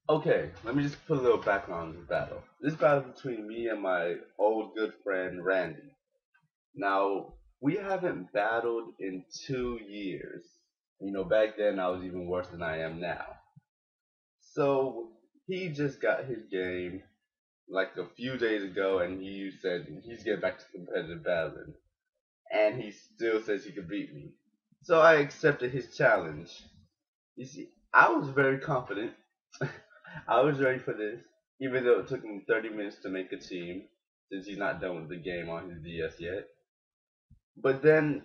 Okay, let me just put a little background on this battle. This battle between me and my old good friend Randy. Now, we haven't battled in 2 years. Back then I was even worse than I am now. So, he just got his game like a few days ago and he said he's getting back to competitive battling. And he still says he could beat me. So I accepted his challenge. You see, I was very confident. I was ready for this, even though it took him 30 minutes to make a team, since he's not done with the game on his DS yet. But then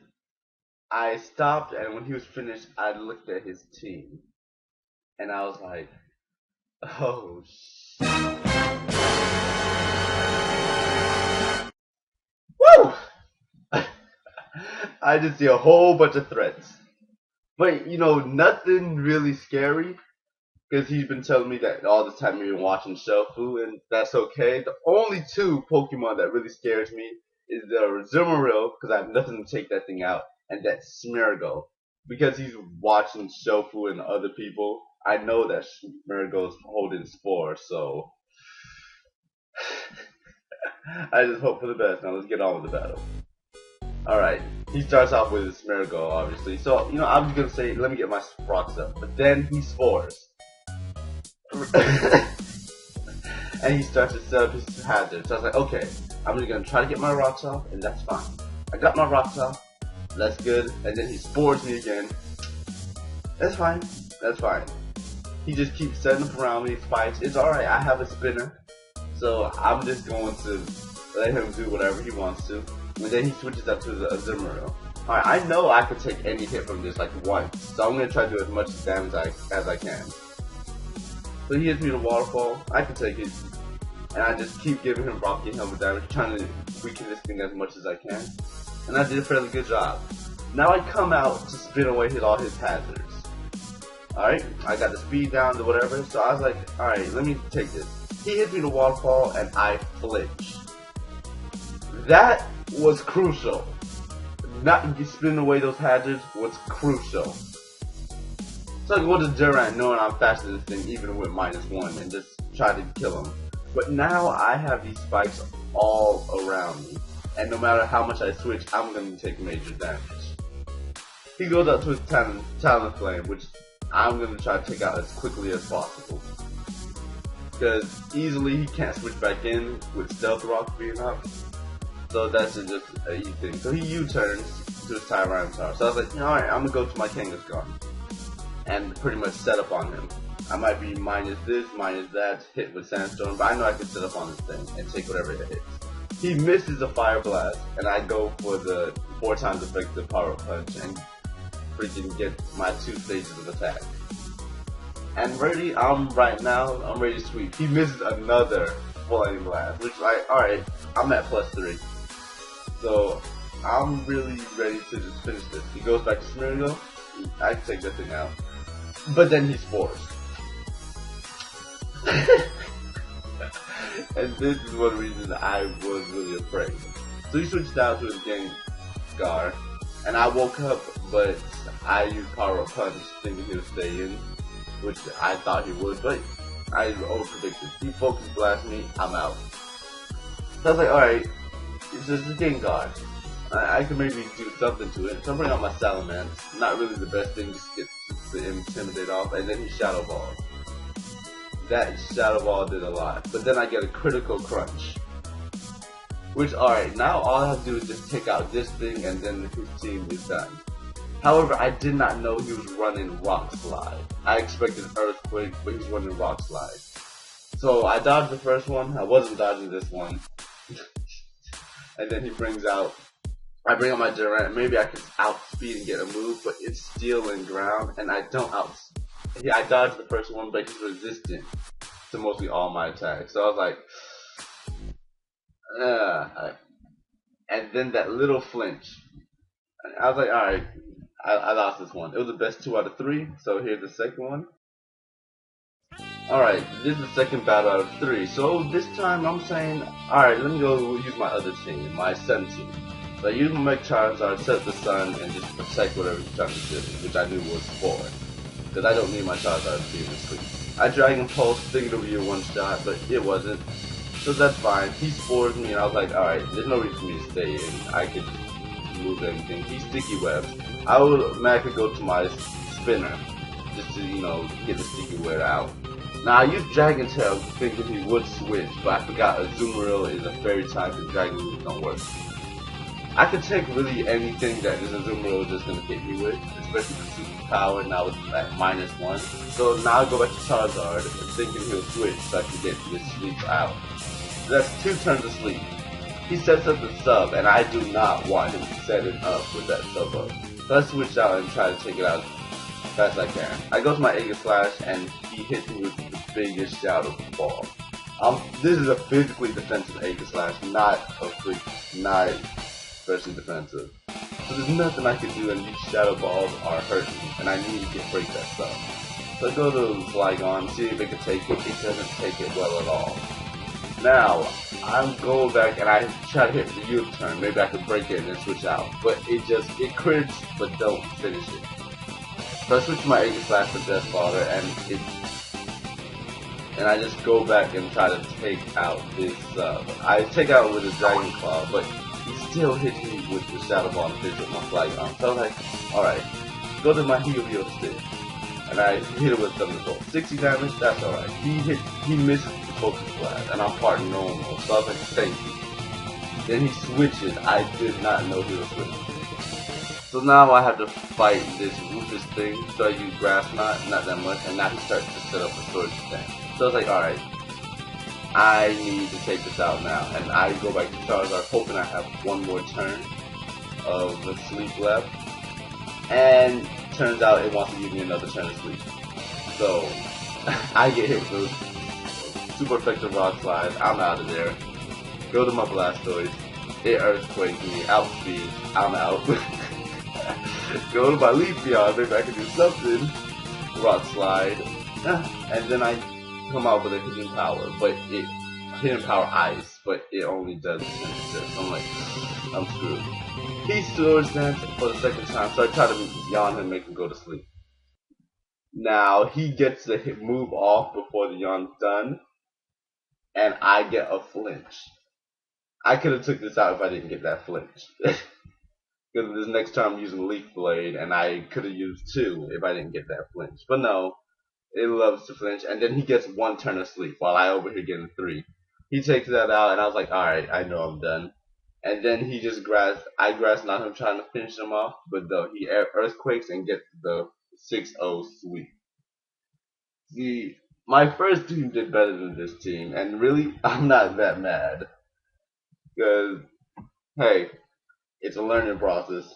I stopped, and when he was finished, I looked at his team, and I was like, oh, woo! I just see a whole bunch of threats. But, nothing really scary, because he's been telling me that all the time we've been watching Shelfu, and that's okay. The only two Pokemon that really scares me is the Zumarill, because I have nothing to take that thing out, and that Smeargle. Because he's watching Shelfu and other people, I know that Smeargle's holding spores, so I just hope for the best. Now let's get on with the battle. Alright, he starts off with his Smeargle, obviously. So, I'm just gonna say, let me get my rocks up. But then he spores. And he starts to set up his hazard. So I was like, okay, I'm just gonna try to get my rocks off, and that's fine. I got my rocks off, that's good. And then he spores me again. That's fine, that's fine. He just keeps setting up around me, fights. It's alright, I have a spinner. So I'm just going to let him do whatever he wants to. And then he switches up to the Azumarill. Alright, I know I could take any hit from this like once. So I'm gonna try to do as much damage as I can. So he hits me with a Waterfall, I can take it, and I just keep giving him Rocky Helmet damage, trying to weaken this thing as much as I can, and I did a fairly good job. Now I come out to spin away all his hazards. Alright, I got the speed down to whatever, so I was like, alright, let me take this. He hits me with a Waterfall, and I flinch. That was crucial. Not spinning away those hazards was crucial. So I go to Durant knowing I'm faster than this thing even with -1 and just try to kill him. But now I have these spikes all around me. And no matter how much I switch, I'm going to take major damage. He goes up to his Talonflame, which I'm going to try to take out as quickly as possible. Because easily he can't switch back in with Stealth Rock being up. So that's just an easy thing. So he U-turns to his Tyranitar. So I was like, alright, I'm going to go to my Kangaskhan and pretty much set up on him. I might be minus this, minus that, hit with Sandstorm, but I know I can set up on this thing and take whatever it hits. He misses a Fire Blast, and I go for the 4 times effective Power Punch and freaking get my 2 stages of attack. And I'm ready to sweep. He misses another Flame Blast, which alright, I'm at +3. So I'm really ready to just finish this. He goes back to Smeargle, I can take that thing out. But then he spores. And this is one reason I was really afraid. So he switched down to his Gengar, and I woke up, but I used Power Punch thinking he would stay in, which I thought he would, but I over-predicted. He Focus Blast me, I'm out. So I was like, alright, it's just a Gengar. I could maybe do something to it. So I'm bringing out my Salamence. Not really the best thing, just get to intimidate off, and then he Shadow Ball. That Shadow Ball did a lot. But then I get a critical crunch. Which, alright, now all I have to do is just take out this thing and then his team is done. However, I did not know he was running Rock Slide. I expected Earthquake, but he's running Rock Slide. So I dodged the first one, I wasn't dodging this one. And then he brings out, I bring out my Durant, maybe I can outspeed and get a move, but it's steel and ground, and I don't I dodged the first one, but he's resistant to mostly all my attacks. So I was like, and then that little flinch. I was like, alright, I lost this one. It was the best 2 out of 3, so here's the second one. Alright, this is the second battle out of 3, so this time I'm saying, alright, let me go use my other team, my Sun team. So I use my Mech Charizard, set the Sun, and just protect whatever he's trying to do, which I knew was 4. Because I don't need my Charizard to be in the sleep. I Dragon Pulse thinking it'll be a one shot, but it wasn't. So that's fine. He spores me, and I was like, alright, there's no reason for me to stay in. I could move anything. He sticky webs. I would automatically go to my spinner, just to, you know, get the sticky web out. Now, I used Dragon Tail thinking he would switch, but I forgot Azumarill is a fairy type and Dragon moves don't work. I could take really anything that this Azumarill is just going to hit me with, especially the super power now with that -1. So now I go back to Charizard thinking he'll switch so I can get this sleep out. So that's 2 turns of sleep. He sets up the sub, and I do not want him to set it up with that sub up. So I switch out and try to take it out as fast as I can. I go to my Aegis Slash, and he hits me with the biggest Shadow Ball. This is a physically defensive Aegis Slash, not especially defensive. So there's nothing I can do, and these Shadow Balls are hurting me, and I need to break that stuff. So I go to Flygon, see if it can take it. It doesn't take it well at all. Now, I'm going back and I try to hit the U-turn. Maybe I can break it and then switch out. But it crits, but don't finish it. So I switch my Aegis Slash to Death Slaughter, and I just go back and try to take out this, I take out with a Dragon Claw, but he still hits me with the Shadow Ball and finish with my Flygon. So I was like, alright, go to my Helio Stick. And I hit it with Thunderbolt. 60 damage, that's alright. He misses the Focus Blast, and I'm part normal, so I was like, thank you. Then he switches. I did not know he was switching. So now I have to fight this Rufus thing, so I use Grass Knot, not that much, and now he starts to set up a storage tank. So I was like, alright, I need to take this out now. And I go back to Charizard, hoping I have one more turn of sleep left. And turns out it wants to give me another turn of sleep. So I get hit with super effective Rock Slide. I'm out of there. Go to my Blastoise. It Earthquakes me. Outspeed. I'm out. Go to my Leafeon. Maybe I can do something. Rock Slide. And then I come out with a Hidden Power. But Hidden Power Ice. But it only does 10%. So I'm like, I'm screwed. He Swords Dance for the second time, so I try to yawn him and make him go to sleep. Now, he gets to move off before the yawn's done, and I get a flinch. I could have took this out if I didn't get that flinch. Because this next time I'm using Leaf Blade, and I could have used 2 if I didn't get that flinch. But no, it loves to flinch, and then he gets 1 turn of sleep, while I over here getting 3. He takes that out, and I was like, alright, I know I'm done. And then he just I Grass Knot him trying to finish him off, but though he Earthquakes and gets the 6-0 sweep. See, my first team did better than this team, and really, I'm not that mad. Because, hey, it's a learning process.